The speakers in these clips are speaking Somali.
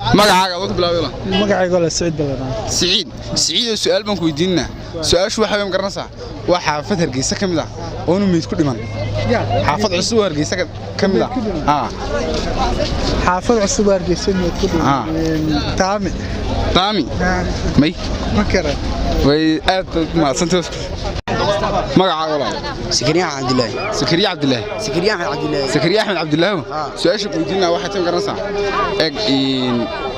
magacaaga aad ku bilaawayla magacayga la Saciid Balan Saciid su'aal baan ku weydiinaa su'aashu waxa weyn garanaysaa waa xaafad Hargeysa kamid ah oo meed ku dhiman xaafad cusub Hargeysa kamid ah xaafad cusub Hargeysa meed ku dhiman taami may ma kara way aad ma santos magacaaga walaal Sakariya Cabdullaahi Sakariya Axmed Cabdullaahi su'aasha ku weydiinaa waxa tan garanaysaa eeg in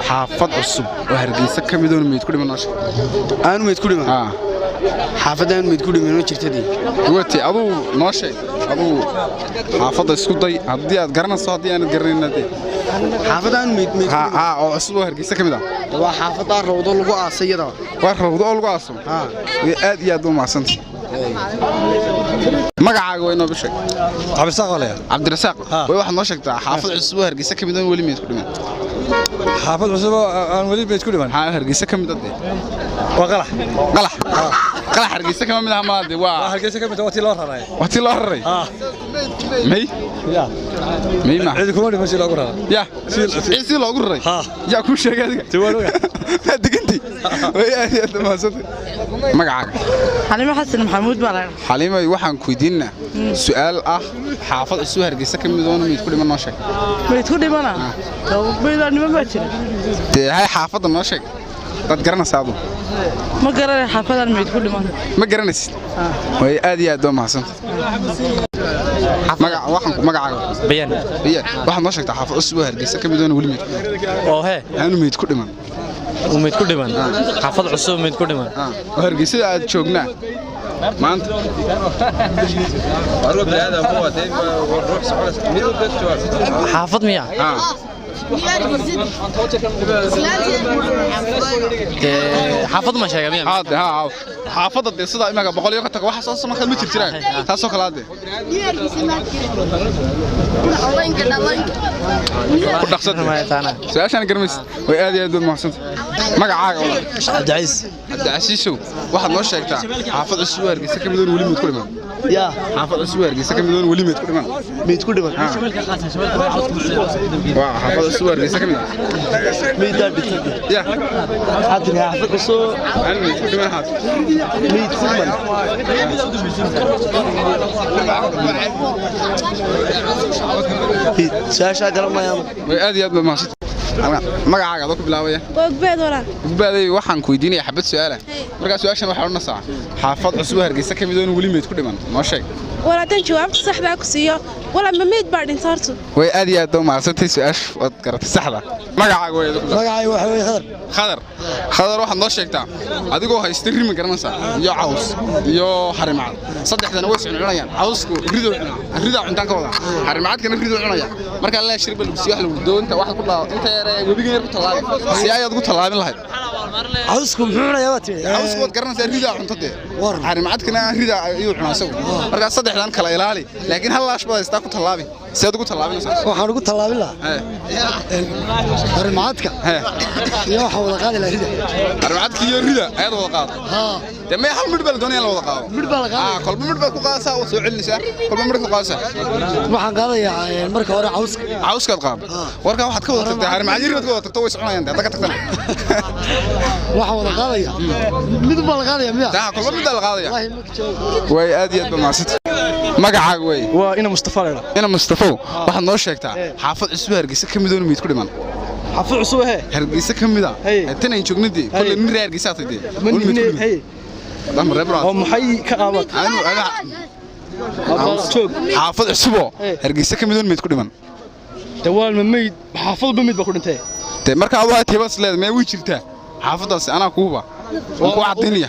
xaafad cusub oo Hargeysa kamid oo meed ku dhiman aan meed ku dhiman xaafadan meed ku dhiman oo jirtadii wati adu noo sheeg adu xaafada isku day hadii aad garanayso hadii aan garanayna xaafadan meed oo cusub oo Hargeysa kamid ah waa xaafada rawdo lagu aasayada waa rawdo lagu aaso aad iyo aad u maasantay magacaaga way noo bishay Cabdirasaaq way wax noo sheegtaa xaafad cusub oo Hargeysa kamid oo wali meed ku dhiman xaafad cusub aan wali meed ku dhiman Hargeysa kamid ah waa qalax Hargeysa kamid ah maade waa Hargeysa kamid ah wati loo raray may ma cid kuma dhiman si loogu raray si loogu raray yaa ku sheegay adiga tawaanoga diganti way aad maasantay magacaaga Xaliimo Xasan Maxamuud Balan Xaliimo waxaan ku weydiinaa su'aal ah xaafad cusub Hargeysa kamid oo meed ku dhiman noo sheeg meed ku dhimana meedanimo ma jira hay xaafada noo sheeg dad garanaysaa adu ma garanay xaafadan meed ku dhiman ma garanaysid way aad iyo aad u maasantay magacaaga Bayaan waxaan noo sheegtaa xaafad cusub oo Hargeysa kamid oo wali meed oo aanu meed ku dhiman meed ku dhiman xaafad cusub meed ku dhiman oo Hargeysa aad joognaa maanta xaafad miya xaafad ma sheegay miya xaafada sida imaga 100 ka tago waxa soo markaa ma jirtiraan taas oo kala ah ku dhaqsada su'aashan garmays way aad iyo aad u mahadsantahay magacaaga Cabdicasiis waxaad noo sheegtaa xaafad cusub Hargeysa kamid oo wali meed ku dhiman xaafad cusub Hargeysa kamid oo wali meed ku dhiman waa xaafad cusub Hargeysa kamid meedaa dhigtay hadda xaafad cusub aan meed ku dhiman meed ku dhiman saasha garanayaan way aad iyo aad u mahadsantahay magacaaga aad ku bilaabaya Ogbeed waxaan ku weydiinayaa xabad su'aal marka su'aashan waxa u nasaa xaafad cusub Hargeysa kamid oo wali meed ku dhiman noo sheeg walaatan jawaabta saxda ku siiyo wala ma meed baa dhintaarto way aad iyo aad u maasantay su'aash wad garatay saxda magacaaga way magacayga waxa weeye khadar waxaad noo sheegtaa adigoo haysta rimi garanaysaa iyo caws iyo harimaad saddexdana way cunayaan cawsku rido cuntaan ka wada harimaadkana rido cunaya marka la shirba lagu siiyo wax lagu doonta wax ku dhaaw inta yar webiga yar ku talaabi si ay aad ku talaabin lahayd cawsku muxuu cunayaa waati cawsku wad garanaysaa rido cuntada harimaadkana rido ayuu cunaysaa marka saddexdan kala ilaali laakiin hal laash bada istaa ku talaabi si aad ugu talaabinaysaa waxaan ugu talaabin lahaa harimaadka iyo waxa wada qaadi lahaa rida harimaadka iyo rida ayad wada qaado deme hal mid bal doonaya la wada qaado kolba mid bal ku qaadaysaa oo soo celinaysaa kolba mid ku qaadaysaa waxaan qaadayaa marka hore cawska qaad warka waxaad ka wada tagtaa harimaad yar ka wada tagto way soconayaan dad ka tagtana waxa wada qaadaya mid bal qaadaya miya kolba mid la qaadaya way aad iyo aad bamaasad magacaaga way waa ina Mustafa waxaad noo sheegtaa xaafad cusub Hargeysa kamid oo meed ku dhiman xaafad cusub Hargeysa kamid ah tan ay joognadii kulli nin reer Hargeysa tahay oo maxay ka qaabad xaafad cusub Hargeysa kamid oo meed ku dhiman dawaal ma meed xaafad ba meed ba ku dhintay marka aad waa tiibas leedahay ma way jirtaa xaafadaas anaa kuuba ku cadinaya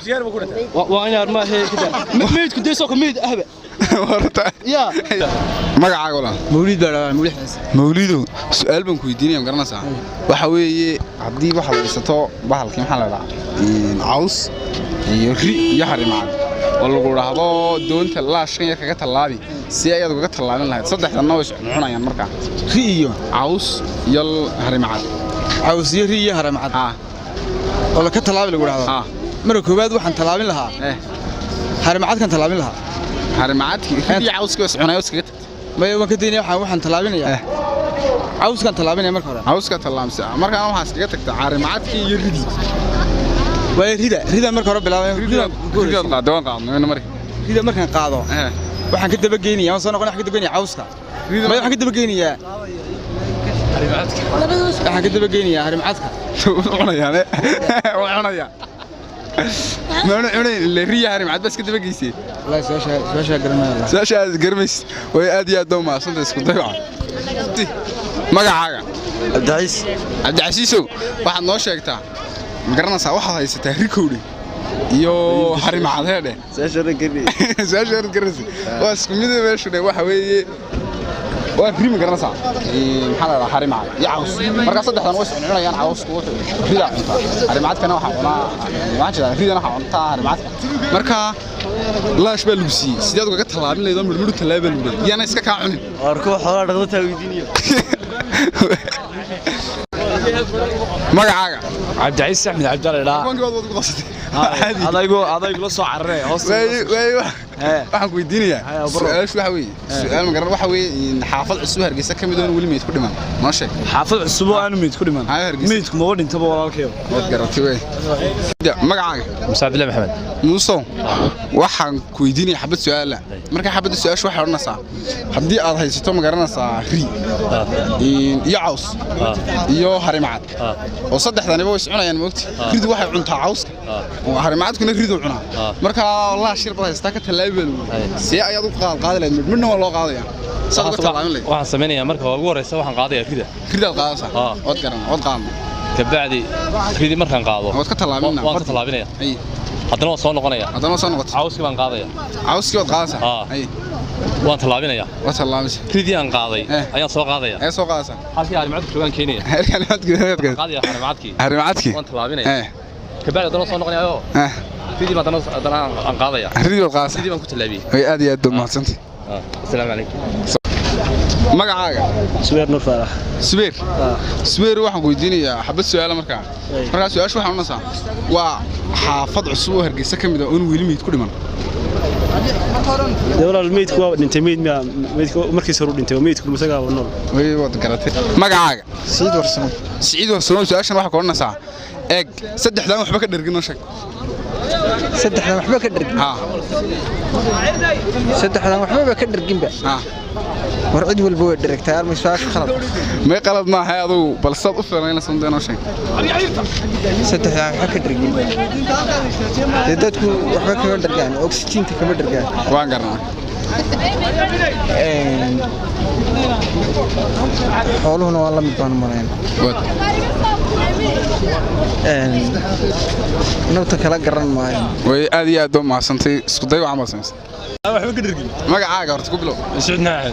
waa in arma kida meed ku deeso ka meed ahba warta ya magacaaga wala mawlido su'aal baan ku weydiinaya garanaysaa waxa weeye hadii waxa la dhisato bahalkii maxaa la dhahaa caws iyo ri iyo harimaad oo lagu raahdo doonta laashkan yar kaga talaabi si ay aad uga talaabin lahayd saddexdan way cunayaan marka ri iyo caws iyo harimaad oo la ka talaabi lagu raahdo marka koobaad waxaan talaabin lahaa harimaadkan talaabin lahaa harimaadkii ri cawska cunayaan iskaga ما يوم كديني waxaan talaabinayaa cawskan talaabinay marka hore cawska tallaamsi markaan waxaas kaga tagtaa caarimaadkii iyo ridi way rida marka hore bilaabay rida qaadaan qaadno markii rida markaan qaado waxaan ka daba geynayaa soo noqon waxaan ka daba geynayaa cawska waxaan ka daba geynayaa waxaan ka daba geynayaa harimcadka cunayaan ما أنا اللي ريها هرم عاد بس كده بجيسي والله سواشا قرمي سواشا قرميس وهي أدي أدوم مع صندوق اسكت ضيعة ما قاعد عبد العزيزو واحد نوشة كتاع مقرنا سواحة هاي ستهريكولي يو هرم عاد هذا سواشا قرمي بس كمية ماشي ده واحد ويا وفريم قرنا ساعة محل حريم عاد يعوس مركز صدق أنا وش أنا يعني عوس كوت فريدا حريم عاد كنا وحنا ما عادش فريدا أنا حنا حريم عاد مركز لا شبه لبسي سيدات وقت طلعنا اللي يضم المرود تلابل المرود يعني إسكا كعنين أركو حوار رغبتها ويديني ما قاعد عبد العزيز أحمد عبد الله لا هذا يقول صو عرّي وي waxaan ku weydiinayaa su'aashu waxa weeye su'aal ma garan waxa weeye in xaafad cusub Hargeysa ka mid ah wali meed ku dhiman ma sheeg xaafad cusub oo aan meed ku dhiman meedku ma wadintaba walaalkeeyo wad garatay way magacaaga Musa Abdullah Maxamed Musa waxaan ku weydiinayaa xabad su'aal marka xabad su'aashu waxay oranaysaa hadii aad haysato ma garanaysaa ri iyo caws iyo harimacad oo saddexdaniba way cunayaan moogti ridu waxay cuntaa cawska oo harimacadkuna ridu cunaa marka wallahi shirba haysta ka talaabay si ayadu qaad leed midna waa loo qaadaya sabab talaamin leed waxaan sameeynaa marka ugu horeysa waxaan qaadayaa rida qaadasa wad garan wad qaadna kabacdi ridi markaan qaado wad ka talaabinaa waan ka talaabinaya haddana waan soo noqonaya cawski baan qaadaya cawski wad qaadasa waan talaabinaya wad talaabis ridi aan qaaday ayaan soo qaadaya soo qaadasa halkii harimacadku joogan keenaya qaadaya harimacadkii waan talaabinaya kabacdi haddana soo noqonayo ريدي ما أنا قاضية ريدي القاصة ريدي ما كنت لابي هي أدي أدو محسنتي السلام عليكم ما قاعد سوير نور فرح سوير واحد قيديني حبيت سؤال مركان سؤال شو حنا نصا وحافظ عصوه هرجيسة كم إذا أون ويلي ميت كل من دولة الميت كوا ننتميد ميت مركز سرور ننتميد كل مسجع والنور وي وات كرتي ما قاعد سعيد ورسمون سؤال شو واحد قلنا ساعة إج صدق لا محبك درجنا شك saddexdan waxba ka dhargin saddexdan waxba ka dhargin ba war cid walba way dharagtaa armishaas khalad ma qalad ma hay adu bal sad u fiirnayna sandeeno shay saddexdan waxba ka dhargin dadku waxba ka dhargaan oxygen-ta kama dhargaan waan garnaa xooluhuna waa la mid baan marayn nabta kala garan maayo way aad iyo aad u maasantay isku day waxa maasantay waxba ka dhargin magacaaga horta ku bilow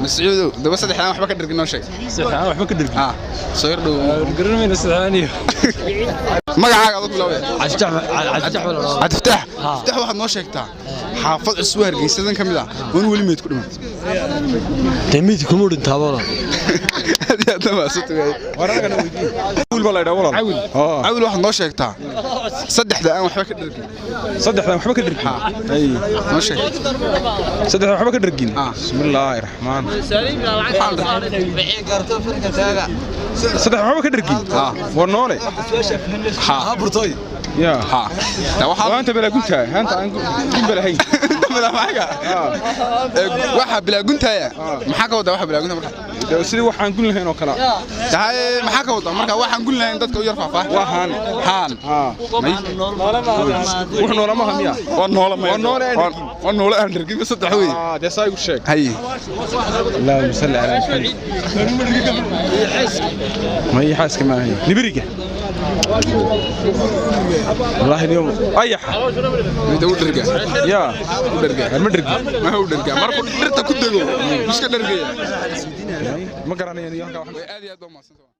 Mascuud daba saddexdan waxba ka dhargin noo sheeg saddexdan waxba ka dhargin soo yar dhow garanayna saddexdan magacaaga aad ku bilow Cabdiftax waxaad noo sheegtaa xaafad cusub Hargeysa ka mid ah wan wali meed ku dhiman تميت كمود انتابولا هذه ما ستوي ورانا ويدي عول بالله يدا والله عول واحد نoo sheegtaa saddexda aan waxba ka dhargin saddexda waxba ka dhargin ay noo sheeg saddexda waxba ka dhargin bismillaahir rahmaan saddexda waxba ka dhargin war noole ha burtay يا ها وانت بلا قلتها انت بلا هي بلا معاك waxa bila guntaya maxaa ka wada waxa bila gunta marka sidii waxaan gun lahayn oo kala tahay maxaa ka wada marka waxaan gun lahayn dadka u yar faafaa waxaan may wax noola ma hamiya waa noola aan dhargin saddex weey de saay u sheeg hay Allahumma salli ala Muhammad ma yaxas kama hay nibiriga والله اليوم ايحه يدو درجه يا درجه ما درجه ما هو درجه markuu dhirta ku dago iska dhargaya ma garanayaan aad iyo aad u maasanta